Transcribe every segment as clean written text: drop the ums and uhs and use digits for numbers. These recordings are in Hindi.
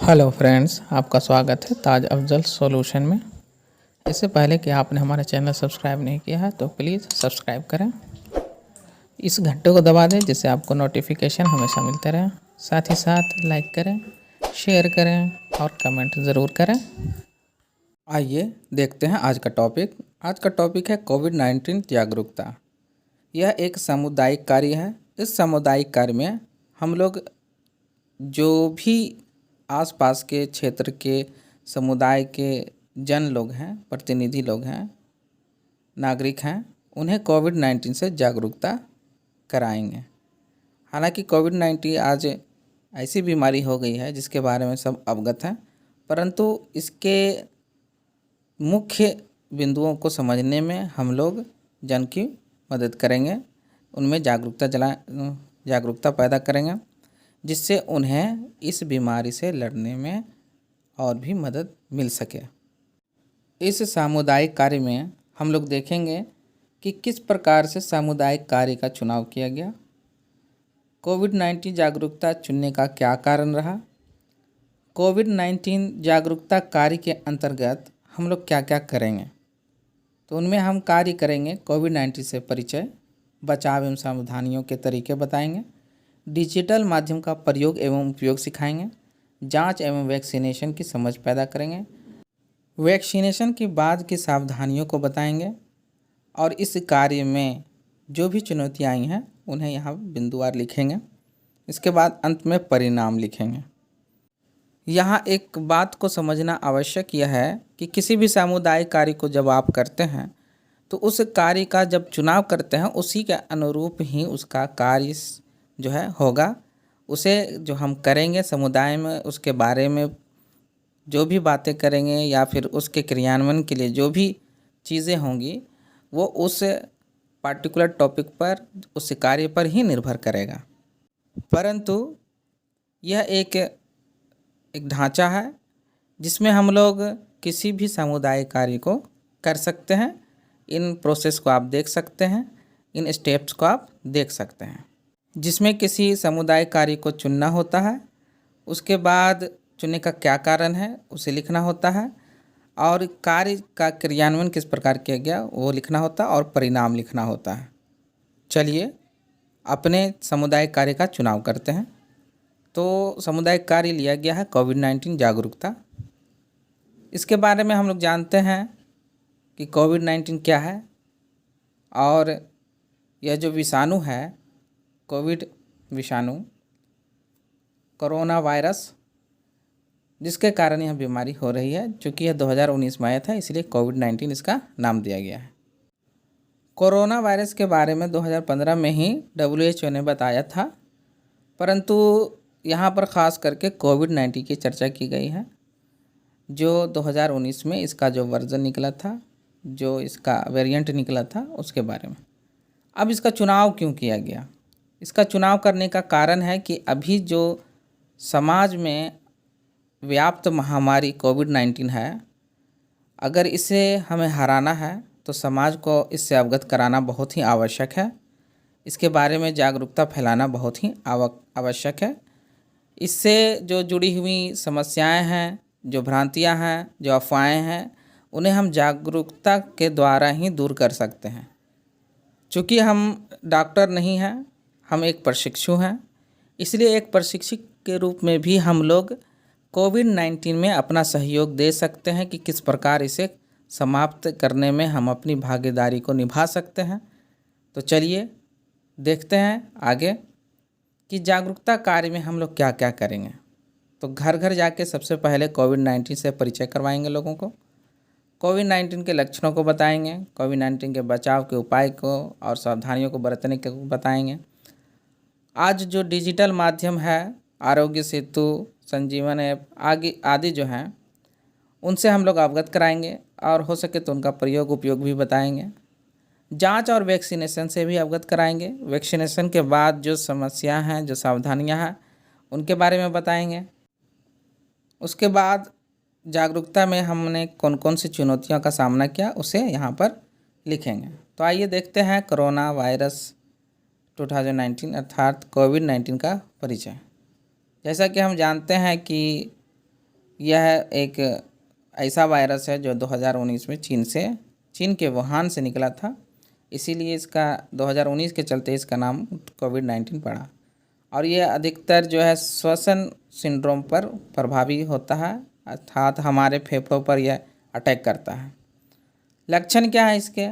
हेलो फ्रेंड्स, आपका स्वागत है ताज अफ़ज़ल सॉल्यूशन में। इससे पहले कि आपने हमारा चैनल सब्सक्राइब नहीं किया है तो प्लीज़ सब्सक्राइब करें, इस घंटे को दबा दें जिससे आपको नोटिफिकेशन हमेशा मिलते रहें। साथ ही साथ लाइक करें, शेयर करें और कमेंट ज़रूर करें। आइए देखते हैं आज का टॉपिक। आज का टॉपिक है कोविड-19 जागरूकता। यह एक सामुदायिक कार्य है। इस सामुदायिक कार्य में हम लोग जो भी आसपास के क्षेत्र के समुदाय के जन लोग हैं, प्रतिनिधि लोग हैं, नागरिक हैं, उन्हें कोविड-19 से जागरूकता कराएंगे। हालांकि कोविड-19 आज ऐसी बीमारी हो गई है जिसके बारे में सब अवगत हैं, परंतु इसके मुख्य बिंदुओं को समझने में हम लोग जन की मदद करेंगे, उनमें जागरूकता पैदा करेंगे, जिससे उन्हें इस बीमारी से लड़ने में और भी मदद मिल सके। इस सामुदायिक कार्य में हम लोग देखेंगे कि किस प्रकार से सामुदायिक कार्य का चुनाव किया गया, कोविड-19 जागरूकता चुनने का क्या कारण रहा, कोविड-19 जागरूकता कार्य के अंतर्गत हम लोग क्या क्या करेंगे। तो उनमें हम कार्य करेंगे कोविड-19 से परिचय, बचाव एवं सावधानियों के तरीके बताएंगे, डिजिटल माध्यम का प्रयोग एवं उपयोग सिखाएंगे, जांच एवं वैक्सीनेशन की समझ पैदा करेंगे, वैक्सीनेशन के बाद की सावधानियों को बताएंगे और इस कार्य में जो भी चुनौतियाँ आई हैं उन्हें यहाँ बिंदुवार लिखेंगे। इसके बाद अंत में परिणाम लिखेंगे। यहाँ एक बात को समझना आवश्यक यह है कि किसी भी सामुदायिक कार्य को जब आप करते हैं तो उस कार्य का जब चुनाव करते हैं उसी के अनुरूप ही उसका कार्य जो है होगा। उसे जो हम करेंगे समुदाय में, उसके बारे में जो भी बातें करेंगे या फिर उसके क्रियान्वयन के लिए जो भी चीज़ें होंगी वो उस पार्टिकुलर टॉपिक पर, उस कार्य पर ही निर्भर करेगा। परंतु यह एक ढांचा है जिसमें हम लोग किसी भी सामुदायिक कार्य को कर सकते हैं। इन प्रोसेस को आप देख सकते हैं, इन स्टेप्स को आप देख सकते हैं, जिसमें किसी सामुदायिक कार्य को चुनना होता है, उसके बाद चुनने का क्या कारण है उसे लिखना होता है, और कार्य का क्रियान्वयन किस प्रकार किया गया वो लिखना होता है, और परिणाम लिखना होता है। चलिए अपने सामुदायिक कार्य का चुनाव करते हैं। तो सामुदायिक कार्य लिया गया है कोविड-19 जागरूकता। इसके बारे में हम लोग जानते हैं कि कोविड-19 क्या है, और यह जो विषाणु है कोविड विषाणु, कोरोना वायरस, जिसके कारण यह बीमारी हो रही है, चूँकि यह 2019 में आया था इसलिए कोविड-19 इसका नाम दिया गया है। कोरोना वायरस के बारे में 2015 में ही WHO ने बताया था, परंतु यहाँ पर ख़ास करके कोविड-19 की चर्चा की गई है, जो 2019 में इसका जो वर्जन निकला था, जो इसका वेरिएंट निकला था, उसके बारे में। अब इसका चुनाव क्यों किया गया? इसका चुनाव करने का कारण है कि अभी जो समाज में व्याप्त महामारी कोविड-19 है, अगर इसे हमें हराना है तो समाज को इससे अवगत कराना बहुत ही आवश्यक है। इसके बारे में जागरूकता फैलाना बहुत ही आवश्यक है। इससे जो जुड़ी हुई समस्याएं हैं, जो भ्रांतियां हैं, जो अफवाहें हैं, उन्हें हम जागरूकता के द्वारा ही दूर कर सकते हैं। चूँकि हम डॉक्टर नहीं हैं, हम एक प्रशिक्षु हैं, इसलिए एक प्रशिक्षक के रूप में भी हम लोग कोविड-19 में अपना सहयोग दे सकते हैं कि किस प्रकार इसे समाप्त करने में हम अपनी भागीदारी को निभा सकते हैं। तो चलिए देखते हैं आगे कि जागरूकता कार्य में हम लोग क्या क्या करेंगे। तो घर घर जाके सबसे पहले कोविड-19 से परिचय करवाएंगे लोगों को, कोविड-19 के लक्षणों को बताएंगे, कोविड-19 के बचाव के उपाय को और सावधानियों को बरतने के बताएंगे। आज जो डिजिटल माध्यम है, आरोग्य सेतु, संजीवन ऐप आदि जो हैं, उनसे हम लोग अवगत कराएंगे और हो सके तो उनका प्रयोग उपयोग भी बताएंगे। जांच और वैक्सीनेशन से भी अवगत कराएंगे। वैक्सीनेशन के बाद जो समस्या हैं, जो सावधानियां हैं, उनके बारे में बताएंगे। उसके बाद जागरूकता में हमने कौन कौन सी चुनौतियों का सामना किया उसे यहाँ पर लिखेंगे। तो आइए देखते हैं कोरोना वायरस 2019 अर्थात कोविड-19 का परिचय। जैसा कि हम जानते हैं कि यह एक ऐसा वायरस है जो 2019 में चीन के वुहान से निकला था, इसीलिए इसका 2019 के चलते इसका नाम कोविड-19 पड़ा। और ये अधिकतर जो है श्वसन सिंड्रोम पर प्रभावी होता है, अर्थात हमारे फेफड़ों पर यह अटैक करता है। लक्षण क्या है इसके?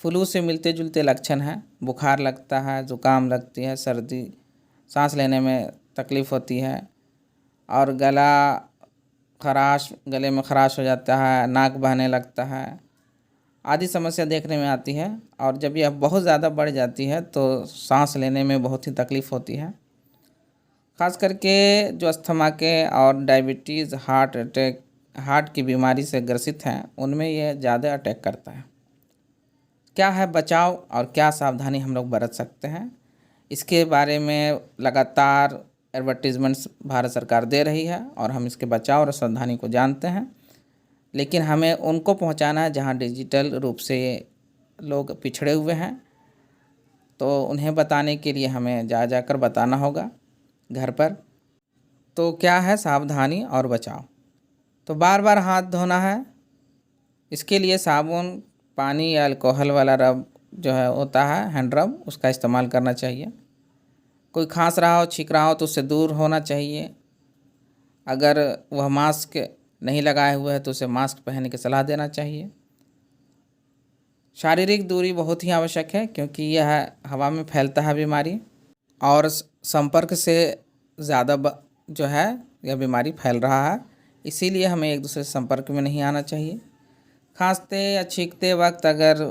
फ्लू से मिलते जुलते लक्षण हैं। बुखार लगता है, ज़ुकाम लगती है, सर्दी, सांस लेने में तकलीफ़ होती है और गले में खराश हो जाता है, नाक बहने लगता है आदि समस्या देखने में आती है। और जब यह बहुत ज़्यादा बढ़ जाती है तो सांस लेने में बहुत ही तकलीफ़ होती है। ख़ास करके जो अस्थमा के और डायबिटीज़, हार्ट की बीमारी से ग्रसित हैं, उनमें यह ज़्यादा अटैक करता है। क्या है बचाव और क्या सावधानी हम लोग बरत सकते हैं, इसके बारे में लगातार एडवर्टीज़मेंट्स भारत सरकार दे रही है और हम इसके बचाव और सावधानी को जानते हैं। लेकिन हमें उनको पहुंचाना है जहां डिजिटल रूप से लोग पिछड़े हुए हैं, तो उन्हें बताने के लिए हमें जाकर बताना होगा घर पर। तो क्या है सावधानी और बचाव? तो बार बार हाथ धोना है। इसके लिए साबुन, पानी या अल्कोहल वाला रब जो है होता है, हैंड रब, उसका इस्तेमाल करना चाहिए। कोई खांस रहा हो, छींक रहा हो तो उससे दूर होना चाहिए। अगर वह मास्क नहीं लगाए हुए है तो उसे मास्क पहनने की सलाह देना चाहिए। शारीरिक दूरी बहुत ही आवश्यक है क्योंकि यह हवा में फैलता है बीमारी, और संपर्क से ज़्यादा जो है यह बीमारी फैल रहा है, इसीलिए हमें एक दूसरे से संपर्क में नहीं आना चाहिए। खांसते या छींकते वक्त अगर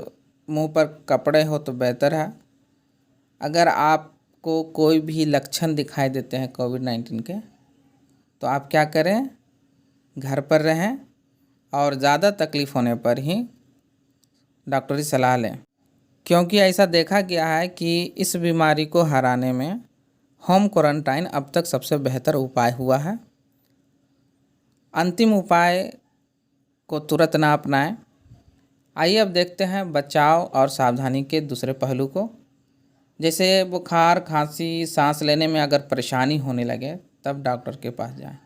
मुंह पर कपड़े हो तो बेहतर है। अगर आपको कोई भी लक्षण दिखाई देते हैं कोविड-19 के, तो आप क्या करें? घर पर रहें और ज़्यादा तकलीफ़ होने पर ही डॉक्टरी सलाह लें, क्योंकि ऐसा देखा गया है कि इस बीमारी को हराने में होम क्वारंटाइन अब तक सबसे बेहतर उपाय हुआ है। अंतिम उपाय को तुरंत ना अपनाएं। आइए अब देखते हैं बचाव और सावधानी के दूसरे पहलू को। जैसे बुखार, खांसी, सांस लेने में अगर परेशानी होने लगे तब डॉक्टर के पास जाएं।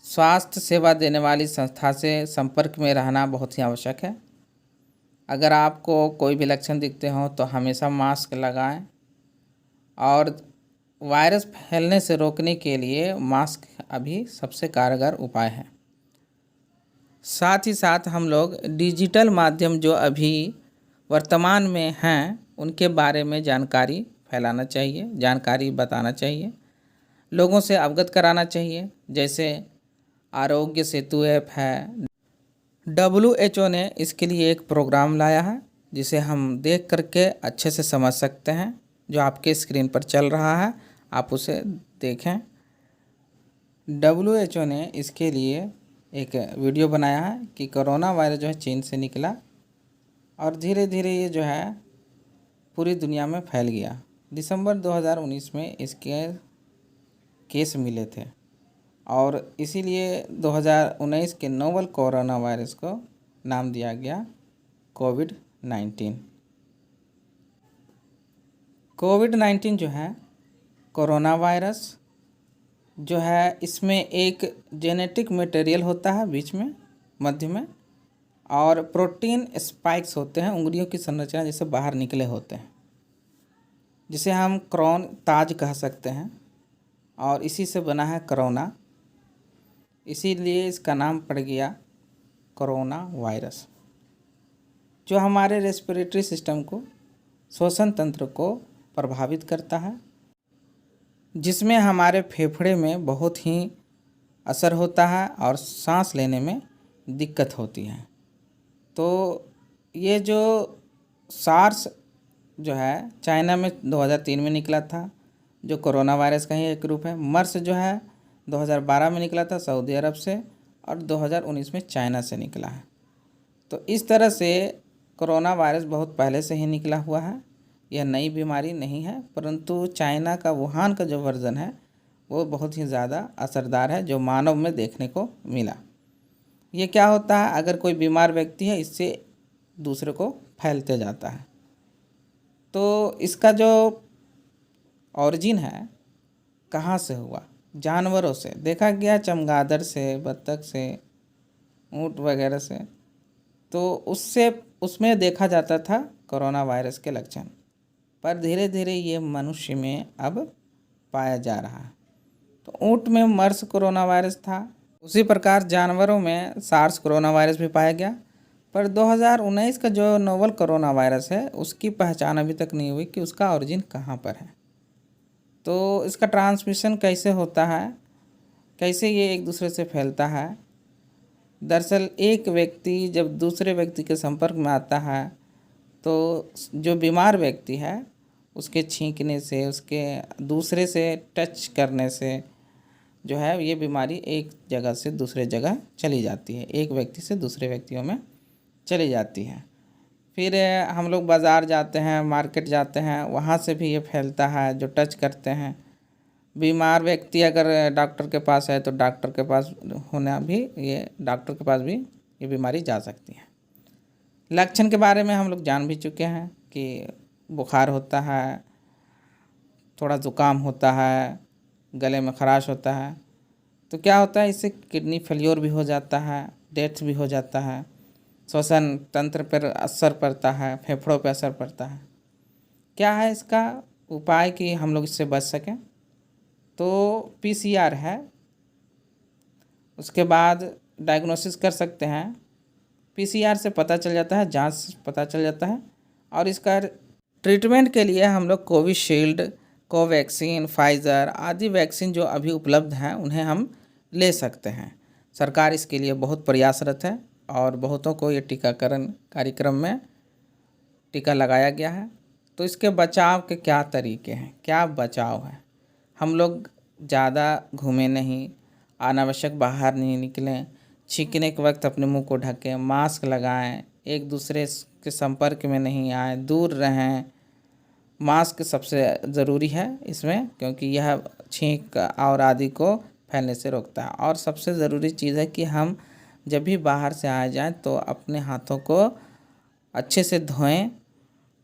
स्वास्थ्य सेवा देने वाली संस्था से संपर्क में रहना बहुत ही आवश्यक है। अगर आपको कोई भी लक्षण दिखते हों तो हमेशा मास्क लगाएं, और वायरस फैलने से रोकने के लिए मास्क अभी सबसे कारगर उपाय है। साथ ही साथ हम लोग डिजिटल माध्यम जो अभी वर्तमान में हैं उनके बारे में जानकारी फैलाना चाहिए, जानकारी बताना चाहिए, लोगों से अवगत कराना चाहिए। जैसे आरोग्य सेतु ऐप है, WHO ने इसके लिए एक प्रोग्राम लाया है जिसे हम देख करके अच्छे से समझ सकते हैं। जो आपके स्क्रीन पर चल रहा है आप उसे देखें। WHO ने इसके लिए एक वीडियो बनाया है कि कोरोना वायरस जो है चीन से निकला और धीरे धीरे ये जो है पूरी दुनिया में फैल गया। दिसंबर 2019 में इसके केस मिले थे और इसीलिए 2019 के नोवल कोरोना वायरस को नाम दिया गया कोविड-19। कोविड-19 जो है कोरोना वायरस जो है, इसमें एक जेनेटिक मटेरियल होता है बीच में, मध्य में, और प्रोटीन स्पाइक्स होते हैं उंगलियों की संरचना जैसे बाहर निकले होते हैं, जिसे हम क्रोन ताज कह सकते हैं, और इसी से बना है कोरोना, इसीलिए इसका नाम पड़ गया कोरोना वायरस, जो हमारे रेस्पिरेटरी सिस्टम को, श्वसन तंत्र को प्रभावित करता है, जिसमें हमारे फेफड़े में बहुत ही असर होता है और सांस लेने में दिक्कत होती है। तो ये जो सार्स जो है चाइना में 2003 में निकला था, जो कोरोना वायरस का ही एक रूप है। मर्स जो है 2012 में निकला था सऊदी अरब से, और 2019 में चाइना से निकला है। तो इस तरह से कोरोना वायरस बहुत पहले से ही निकला हुआ है, यह नई बीमारी नहीं है, परंतु चाइना का वुहान का जो वर्जन है वो बहुत ही ज़्यादा असरदार है, जो मानव में देखने को मिला। ये क्या होता है, अगर कोई बीमार व्यक्ति है इससे दूसरे को फैलते जाता है। तो इसका जो ओरिजिन है, कहाँ से हुआ, जानवरों से देखा गया, चमगादड़ से, बत्तख से, ऊँट वगैरह से, तो उससे उसमें देखा जाता था कोरोना वायरस के लक्षण, पर धीरे धीरे ये मनुष्य में अब पाया जा रहा है। तो ऊँट में मर्स कोरोना वायरस था, उसी प्रकार जानवरों में सार्स कोरोना वायरस भी पाया गया। पर 2019 का जो नोवल कोरोना वायरस है उसकी पहचान अभी तक नहीं हुई कि उसका ओरिजिन कहाँ पर है, तो इसका ट्रांसमिशन कैसे होता है, कैसे ये एक दूसरे से फैलता है। दरअसल एक व्यक्ति जब दूसरे व्यक्ति के संपर्क में आता है तो जो बीमार व्यक्ति है उसके छींकने से, उसके दूसरे से टच करने से जो है ये बीमारी एक जगह से दूसरे जगह चली जाती है, एक व्यक्ति से दूसरे व्यक्तियों में चली जाती है। फिर हम लोग बाज़ार जाते हैं, मार्केट जाते हैं, वहाँ से भी ये फैलता है जो टच करते हैं। बीमार व्यक्ति अगर डॉक्टर के पास है तो डॉक्टर के पास होना भी, ये डॉक्टर के पास भी ये बीमारी जा सकती है। लक्षण के बारे में हम लोग जान भी चुके हैं कि बुखार होता है, थोड़ा ज़ुकाम होता है, गले में खराश होता है। तो क्या होता है, इससे किडनी फेलियर भी हो जाता है, डेथ भी हो जाता है, श्वसन तंत्र पर असर पड़ता है, फेफड़ों पर असर पड़ता है। क्या है इसका उपाय कि हम लोग इससे बच सकें? तो पीसीआर है, उसके बाद डायग्नोसिस कर सकते हैं। पीसीआर से पता चल जाता है, जांच से पता चल जाता है, और इसका ट्रीटमेंट के लिए हम लोग कोविशील्ड, कोवैक्सीन, फाइज़र आदि वैक्सीन जो अभी उपलब्ध हैं उन्हें हम ले सकते हैं। सरकार इसके लिए बहुत प्रयासरत है और बहुतों को ये टीकाकरण कार्यक्रम में टीका लगाया गया है। तो इसके बचाव के क्या तरीके हैं, क्या बचाव है? हम लोग ज़्यादा घूमें नहीं, अनावश्यक बाहर नहीं निकलें, छींकने के वक्त अपने मुंह को ढकें, मास्क लगाएं, एक दूसरे के संपर्क में नहीं आए, दूर रहें। मास्क सबसे ज़रूरी है इसमें, क्योंकि यह छींक और आदि को फैलने से रोकता है। और सबसे ज़रूरी चीज़ है कि हम जब भी बाहर से आ जाएं तो अपने हाथों को अच्छे से धोएं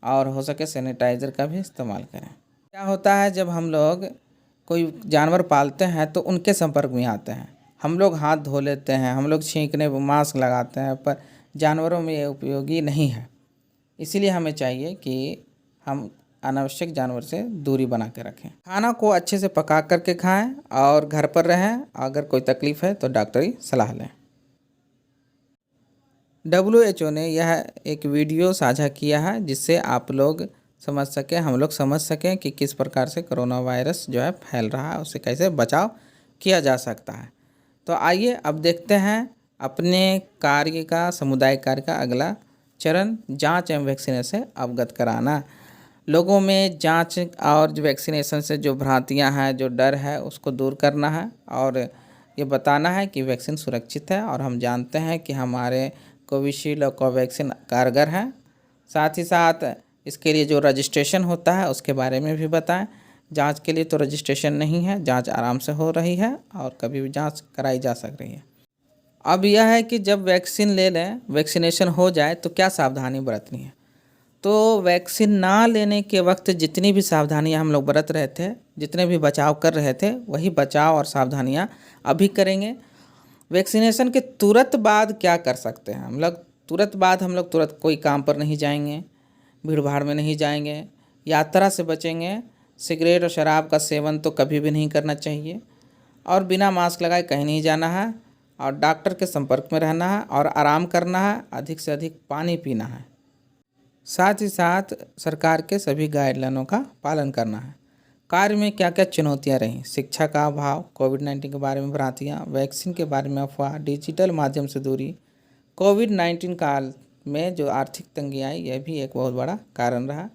और हो सके सैनिटाइज़र का भी इस्तेमाल करें। क्या होता है, जब हम लोग कोई जानवर पालते हैं तो उनके संपर्क में आते हैं, हम लोग हाथ धो लेते हैं, हम लोग छींकने मास्क लगाते हैं, पर जानवरों में ये उपयोगी नहीं है। इसीलिए हमें चाहिए कि हम अनावश्यक जानवर से दूरी बना के रखें। खाना को अच्छे से पका करके खाएं और घर पर रहें। अगर कोई तकलीफ़ है तो डॉक्टरी सलाह लें। WHO ने यह एक वीडियो साझा किया है जिससे आप लोग समझ सकें, हम लोग समझ सकें कि किस प्रकार से कोरोना वायरस जो है फैल रहा है, उससे कैसे बचाव किया जा सकता है। तो आइए अब देखते हैं अपने कार्य का, सामुदायिक कार्य का अगला चरण, जांच एवं वैक्सीनेशन से अवगत कराना। लोगों में जांच और वैक्सीनेशन से जो भ्रांतियां हैं, जो डर है, उसको दूर करना है और ये बताना है कि वैक्सीन सुरक्षित है और हम जानते हैं कि हमारे कोविशील्ड और कोवैक्सीन कारगर हैं। साथ ही साथ इसके लिए जो रजिस्ट्रेशन होता है उसके बारे में भी बताएं। जांच के लिए तो रजिस्ट्रेशन नहीं है, जांच आराम से हो रही है और कभी भी जांच कराई जा सक रही है। अब यह है कि जब वैक्सीन ले लें, वैक्सीनेशन हो जाए तो क्या सावधानी बरतनी है। तो वैक्सीन ना लेने के वक्त जितनी भी सावधानियां हम लोग बरत रहे थे, जितने भी बचाव कर रहे थे, वही बचाव और सावधानियां अभी करेंगे। वैक्सीनेशन के तुरंत बाद क्या कर सकते हैं हम लोग? हम लोग तुरंत कोई काम पर नहीं जाएंगे, भीड़ भाड़ में नहीं जाएंगे, यात्रा से बचेंगे, सिगरेट और शराब का सेवन तो कभी भी नहीं करना चाहिए, और बिना मास्क लगाए कहीं नहीं जाना है, और डॉक्टर के संपर्क में रहना है और आराम करना है, अधिक से अधिक पानी पीना है। साथ ही साथ सरकार के सभी गाइडलाइनों का पालन करना है। कार्य में क्या क्या चुनौतियां रहीं? शिक्षा का अभाव, कोविड-19 के बारे में भ्रांतियाँ, वैक्सीन के बारे में अफवाह, डिजिटल माध्यम से दूरी, कोविड-19 काल में जो आर्थिक तंगी आई, यह भी एक बहुत बड़ा कारण रहा।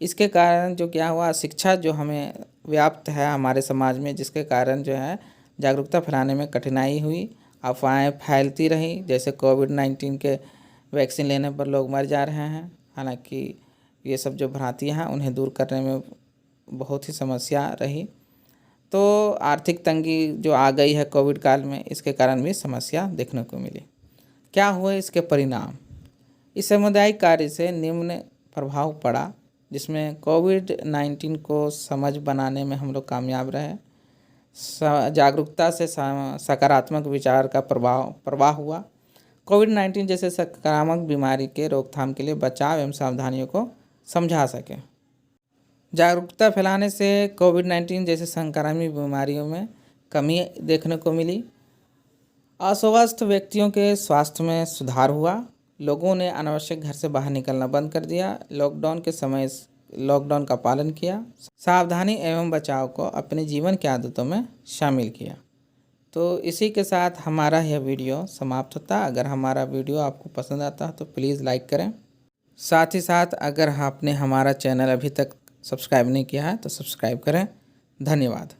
इसके कारण जो क्या हुआ, शिक्षा जो हमें व्याप्त है हमारे समाज में, जिसके कारण जो है जागरूकता फैलाने में कठिनाई हुई, अफवाहें फैलती रहीं, जैसे कोविड-19 के वैक्सीन लेने पर लोग मर जा रहे हैं। हालांकि ये सब जो भ्रांतियाँ हैं उन्हें दूर करने में बहुत ही समस्या रही। तो आर्थिक तंगी जो आ गई है कोविड काल में, इसके कारण भी समस्या देखने को मिली। क्या हुए इसके परिणाम? इस सामुदायिक कार्य से निम्न प्रभाव पड़ा, जिसमें कोविड-19 को समझ बनाने में हम लोग कामयाब रहे। जागरूकता से सकारात्मक विचार का प्रवाह हुआ। कोविड-19 जैसे संक्रामक बीमारी के रोकथाम के लिए बचाव एवं सावधानियों को समझा सके। जागरूकता फैलाने से कोविड-19 जैसे संक्रामक बीमारियों में कमी देखने को मिली। अस्वस्थ व्यक्तियों के स्वास्थ्य में सुधार हुआ। लोगों ने अनावश्यक घर से बाहर निकलना बंद कर दिया। लॉकडाउन का पालन किया। सावधानी एवं बचाव को अपने जीवन की आदतों में शामिल किया। तो इसी के साथ हमारा यह वीडियो समाप्त होता। अगर हमारा वीडियो आपको पसंद आता है तो प्लीज़ लाइक करें। साथ ही साथ अगर आपने हमारा चैनल अभी तक सब्सक्राइब नहीं किया है तो सब्सक्राइब करें। धन्यवाद।